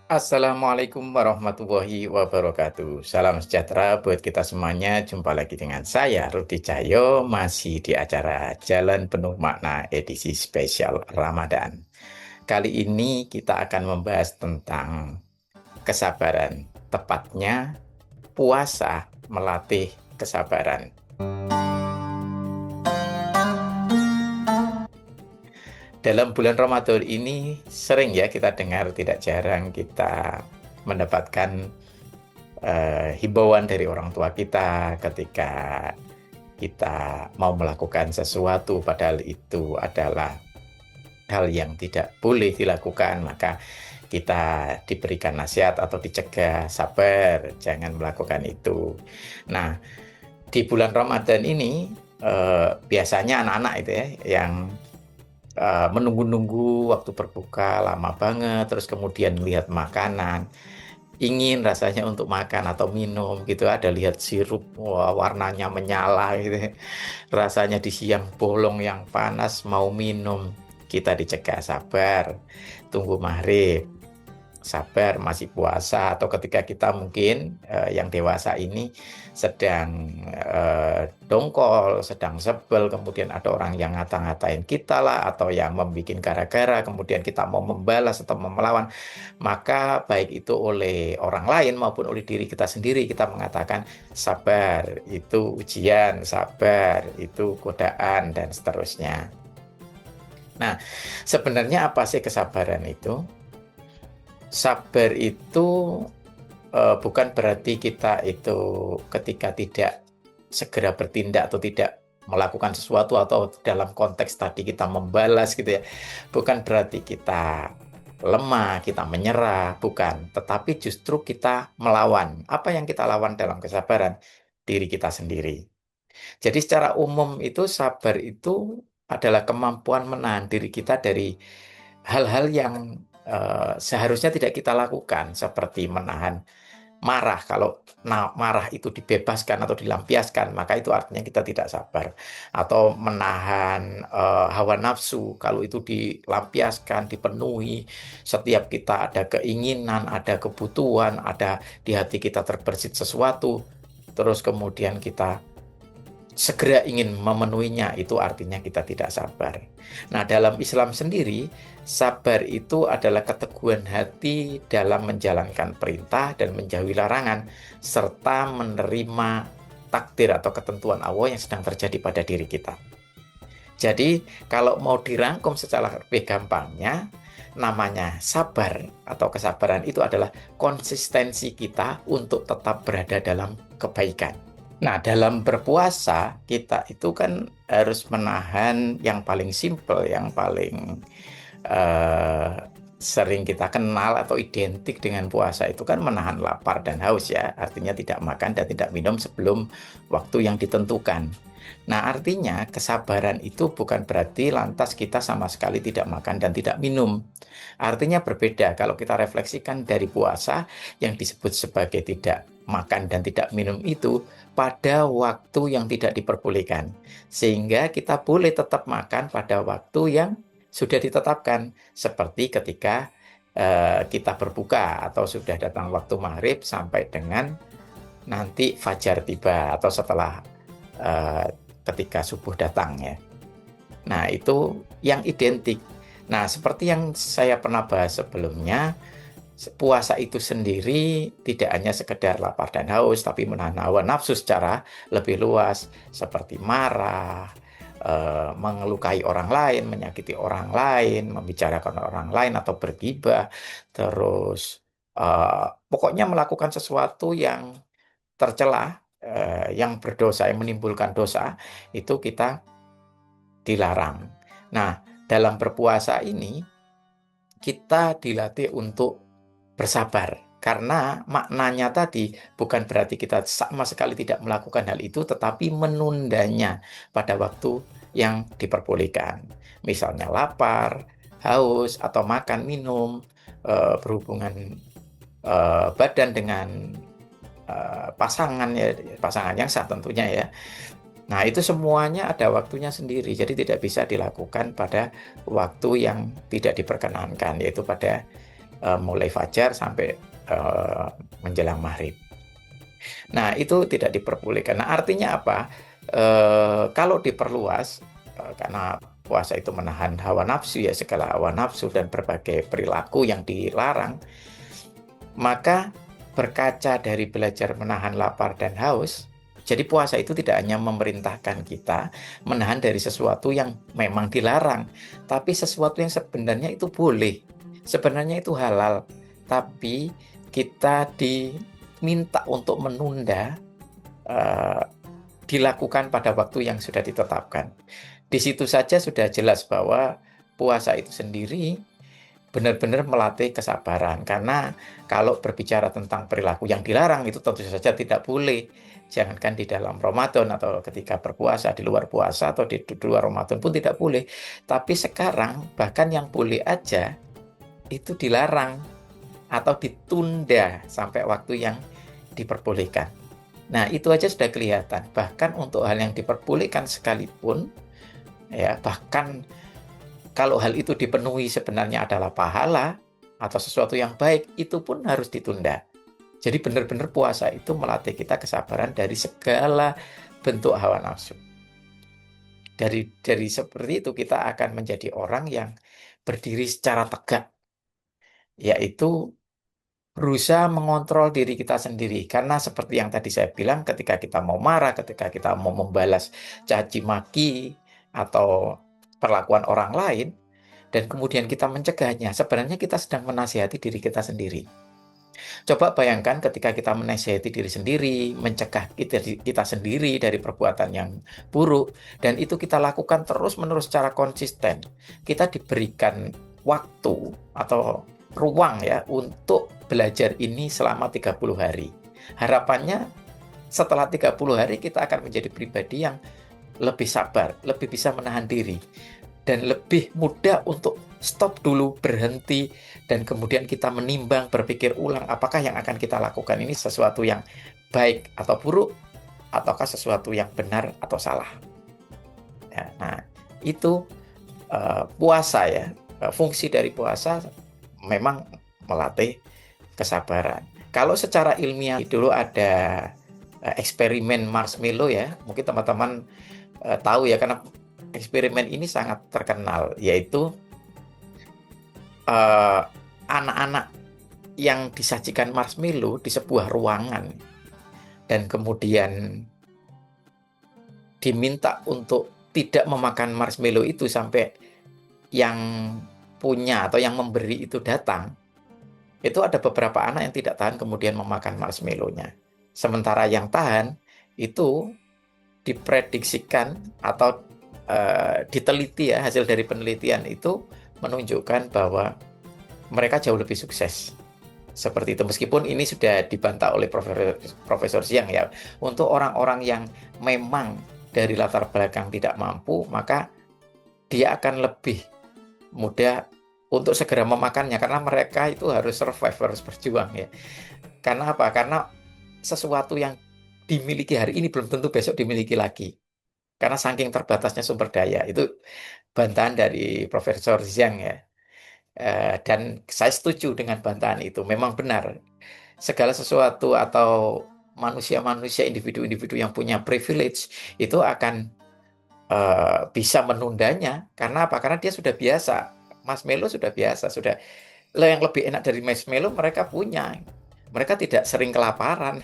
Assalamualaikum warahmatullahi wabarakatuh. Salam sejahtera buat kita semuanya. Jumpa lagi dengan saya, Rudi Cahyo, masih di acara Jalan Penuh Makna edisi spesial Ramadan. Kali ini kita akan membahas tentang kesabaran, tepatnya puasa melatih kesabaran. Dalam bulan Ramadan ini sering ya kita dengar, tidak jarang kita mendapatkan himbauan dari orang tua kita ketika kita mau melakukan sesuatu padahal itu adalah hal yang tidak boleh dilakukan, maka kita diberikan nasihat atau dicegah, sabar, jangan melakukan itu. Nah, di bulan Ramadan ini biasanya anak-anak itu ya yang menunggu-nunggu waktu berbuka lama banget, terus kemudian lihat makanan, ingin rasanya untuk makan atau minum gitu, ada lihat sirup, wah, warnanya menyala gitu, rasanya di siang bolong yang panas mau minum, kita dicegah sabar, tunggu maghrib, sabar masih puasa, atau ketika kita mungkin yang dewasa ini sedang dongkol, sedang sebel, kemudian ada orang yang ngata-ngatain kita lah, atau yang membuat gara-gara, kemudian kita mau membalas atau mau melawan, maka baik itu oleh orang lain maupun oleh diri kita sendiri, kita mengatakan sabar itu ujian, sabar itu godaan, dan seterusnya. Nah, sebenarnya apa sih kesabaran itu? Sabar itu bukan berarti kita itu ketika tidak segera bertindak atau tidak melakukan sesuatu, atau dalam konteks tadi kita membalas gitu ya. Bukan berarti kita lemah, kita menyerah, bukan. Tetapi justru kita melawan. Apa yang kita lawan dalam kesabaran? Diri kita sendiri. Jadi secara umum itu sabar itu adalah kemampuan menahan diri kita dari hal-hal yang seharusnya tidak kita lakukan, seperti menahan marah. Kalau marah itu dibebaskan atau dilampiaskan, maka itu artinya kita tidak sabar. Atau menahan hawa nafsu, kalau itu dilampiaskan, dipenuhi, setiap kita ada keinginan, ada kebutuhan, ada di hati kita terbersit sesuatu, terus kemudian kita segera ingin memenuhinya, itu artinya kita tidak sabar. Nah, dalam Islam sendiri, sabar itu adalah keteguhan hati dalam menjalankan perintah dan menjauhi larangan, serta menerima takdir atau ketentuan Allah yang sedang terjadi pada diri kita. Jadi, kalau mau dirangkum secara lebih gampangnya, namanya sabar atau kesabaran itu adalah konsistensi kita untuk tetap berada dalam kebaikan. Nah, dalam berpuasa, kita itu kan harus menahan yang paling simpel, yang paling eh, sering kita kenal atau identik dengan puasa itu kan menahan lapar dan haus ya. Artinya tidak makan dan tidak minum sebelum waktu yang ditentukan. Nah, artinya kesabaran itu bukan berarti lantas kita sama sekali tidak makan dan tidak minum. Artinya berbeda. Kalau kita refleksikan dari puasa, yang disebut sebagai tidak makan dan tidak minum itu pada waktu yang tidak diperbolehkan. Sehingga kita boleh tetap makan pada waktu yang sudah ditetapkan. Seperti ketika kita berbuka atau sudah datang waktu maghrib sampai dengan nanti fajar tiba, atau setelah eh, ketika subuh datang ya. Nah, itu yang identik. Nah, seperti yang saya pernah bahas sebelumnya, puasa itu sendiri tidak hanya sekedar lapar dan haus, tapi menahan hawa nafsu secara lebih luas, seperti marah, mengelukai orang lain, menyakiti orang lain, membicarakan orang lain atau bergibah, terus pokoknya melakukan sesuatu yang tercela, yang berdosa, yang menimbulkan dosa, itu kita dilarang. Nah, dalam berpuasa ini kita dilatih untuk bersabar. Karena maknanya tadi bukan berarti kita sama sekali tidak melakukan hal itu, tetapi menundanya pada waktu yang diperbolehkan. Misalnya lapar, haus, atau makan, minum, berhubungan badan dengan pasangan ya, pasangan yang sah tentunya ya. Nah, itu semuanya ada waktunya sendiri, jadi tidak bisa dilakukan pada waktu yang tidak diperkenankan, yaitu pada mulai fajar sampai menjelang maghrib. Nah, itu tidak diperbolehkan. Nah, artinya apa? Kalau diperluas, karena puasa itu menahan hawa nafsu ya, segala hawa nafsu dan berbagai perilaku yang dilarang, maka berkaca dari belajar menahan lapar dan haus, jadi puasa itu tidak hanya memerintahkan kita menahan dari sesuatu yang memang dilarang, tapi sesuatu yang sebenarnya itu boleh, sebenarnya itu halal, tapi kita diminta untuk menunda, eh, dilakukan pada waktu yang sudah ditetapkan. Di situ saja sudah jelas bahwa puasa itu sendiri benar-benar melatih kesabaran. Karena kalau berbicara tentang perilaku yang dilarang itu tentu saja tidak boleh. Jangankan di dalam Ramadan atau ketika berpuasa, di luar puasa atau di luar Ramadan pun tidak boleh. Tapi sekarang bahkan yang boleh aja itu dilarang atau ditunda sampai waktu yang diperbolehkan. Nah, itu aja sudah kelihatan. Bahkan untuk hal yang diperbolehkan sekalipun, ya, bahkan kalau hal itu dipenuhi sebenarnya adalah pahala atau sesuatu yang baik, itu pun harus ditunda. Jadi benar-benar puasa itu melatih kita kesabaran dari segala bentuk hawa nafsu. Dari seperti itu kita akan menjadi orang yang berdiri secara tegak, yaitu berusaha mengontrol diri kita sendiri. Karena seperti yang tadi saya bilang, ketika kita mau marah, ketika kita mau membalas caci maki atau perlakuan orang lain, dan kemudian kita mencegahnya, sebenarnya kita sedang menasihati diri kita sendiri. Coba bayangkan ketika kita menasihati diri sendiri, mencegah kita sendiri dari perbuatan yang buruk, dan itu kita lakukan terus-menerus secara konsisten. Kita diberikan waktu atau ruang ya untuk belajar ini selama 30 hari. Harapannya setelah 30 hari kita akan menjadi pribadi yang lebih sabar, lebih bisa menahan diri, dan lebih mudah untuk stop dulu, berhenti, dan kemudian kita menimbang, berpikir ulang apakah yang akan kita lakukan ini sesuatu yang baik atau buruk, ataukah sesuatu yang benar atau salah. Ya, nah, itu puasa ya. Fungsi dari puasa memang melatih kesabaran. Kalau secara ilmiah dulu ada eksperimen marshmallow ya, mungkin teman-teman tahu ya, karena eksperimen ini sangat terkenal, yaitu anak-anak yang disajikan marshmallow di sebuah ruangan dan kemudian diminta untuk tidak memakan marshmallow itu sampai yang punya atau yang memberi itu datang. Itu ada beberapa anak yang tidak tahan kemudian memakan marshmallow-nya. Sementara yang tahan itu diprediksikan atau diteliti ya, hasil dari penelitian itu menunjukkan bahwa mereka jauh lebih sukses. Seperti itu, meskipun ini sudah dibantah oleh Profesor Siang ya. Untuk orang-orang yang memang dari latar belakang tidak mampu, maka dia akan lebih mudah untuk segera memakannya, karena mereka itu harus survive, harus berjuang ya. Karena apa? Karena sesuatu yang dimiliki hari ini belum tentu besok dimiliki lagi. Karena saking terbatasnya sumber daya. Itu bantahan dari Profesor Zhang ya. Dan saya setuju dengan bantahan itu. Memang benar. Segala sesuatu atau manusia-manusia, individu-individu yang punya privilege itu akan bisa menundanya. Karena apa? Karena dia sudah biasa. Marshmallow sudah biasa. Sudah yang lebih enak dari marshmallow mereka punya. Mereka tidak sering kelaparan.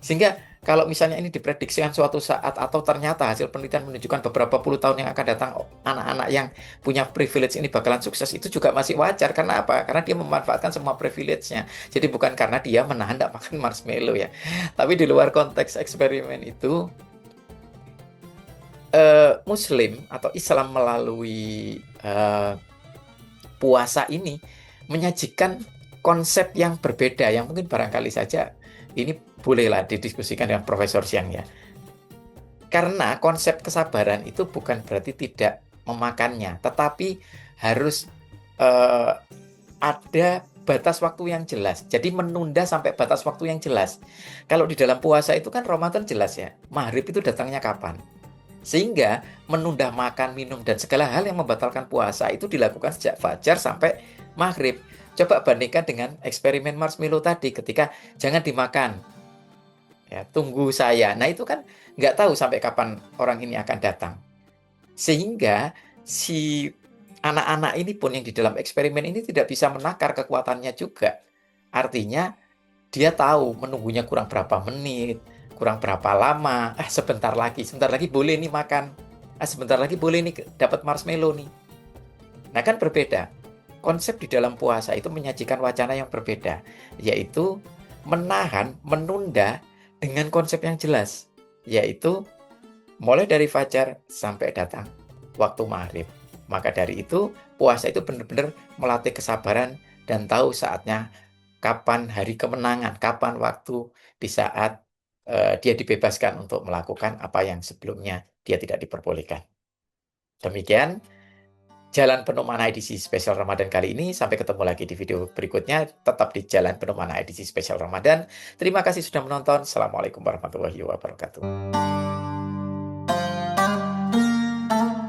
Sehingga kalau misalnya ini diprediksikan suatu saat atau ternyata hasil penelitian menunjukkan beberapa puluh tahun yang akan datang anak-anak yang punya privilege ini bakalan sukses, itu juga masih wajar. Karena apa? Karena dia memanfaatkan semua privilege-nya. Jadi bukan karena dia menahan tidak makan marshmallow ya. Tapi di luar konteks eksperimen itu, Muslim atau Islam melalui puasa ini menyajikan konsep yang berbeda yang mungkin barangkali saja ini bolehlah didiskusikan dengan Profesor Siang ya. Karena konsep kesabaran itu bukan berarti tidak memakannya, tetapi harus ada batas waktu yang jelas. Jadi menunda sampai batas waktu yang jelas. Kalau di dalam puasa itu kan Ramadan jelas ya, maghrib itu datangnya kapan. Sehingga menunda makan, minum, dan segala hal yang membatalkan puasa itu dilakukan sejak fajar sampai maghrib. Coba bandingkan dengan eksperimen marshmallow tadi ketika jangan dimakan, ya, tunggu saya. Nah, itu kan nggak tahu sampai kapan orang ini akan datang. Sehingga si anak-anak ini pun yang di dalam eksperimen ini tidak bisa menakar kekuatannya juga. Artinya dia tahu menunggunya kurang berapa menit, kurang berapa lama. Ah, sebentar lagi boleh nih makan. Ah, sebentar lagi boleh nih dapat marshmallow nih. Nah, kan berbeda. Konsep di dalam puasa itu menyajikan wacana yang berbeda, yaitu menahan, menunda dengan konsep yang jelas, yaitu mulai dari fajar sampai datang waktu maghrib. Maka dari itu, puasa itu benar-benar melatih kesabaran dan tahu saatnya kapan hari kemenangan, kapan waktu di saat dia dibebaskan untuk melakukan apa yang sebelumnya dia tidak diperbolehkan. Demikian Jalan Penuh Mana edisi spesial Ramadan kali ini. Sampai ketemu lagi di video berikutnya. Tetap di Jalan Penuh Mana edisi spesial Ramadan. Terima kasih sudah menonton. Assalamualaikum warahmatullahi wabarakatuh.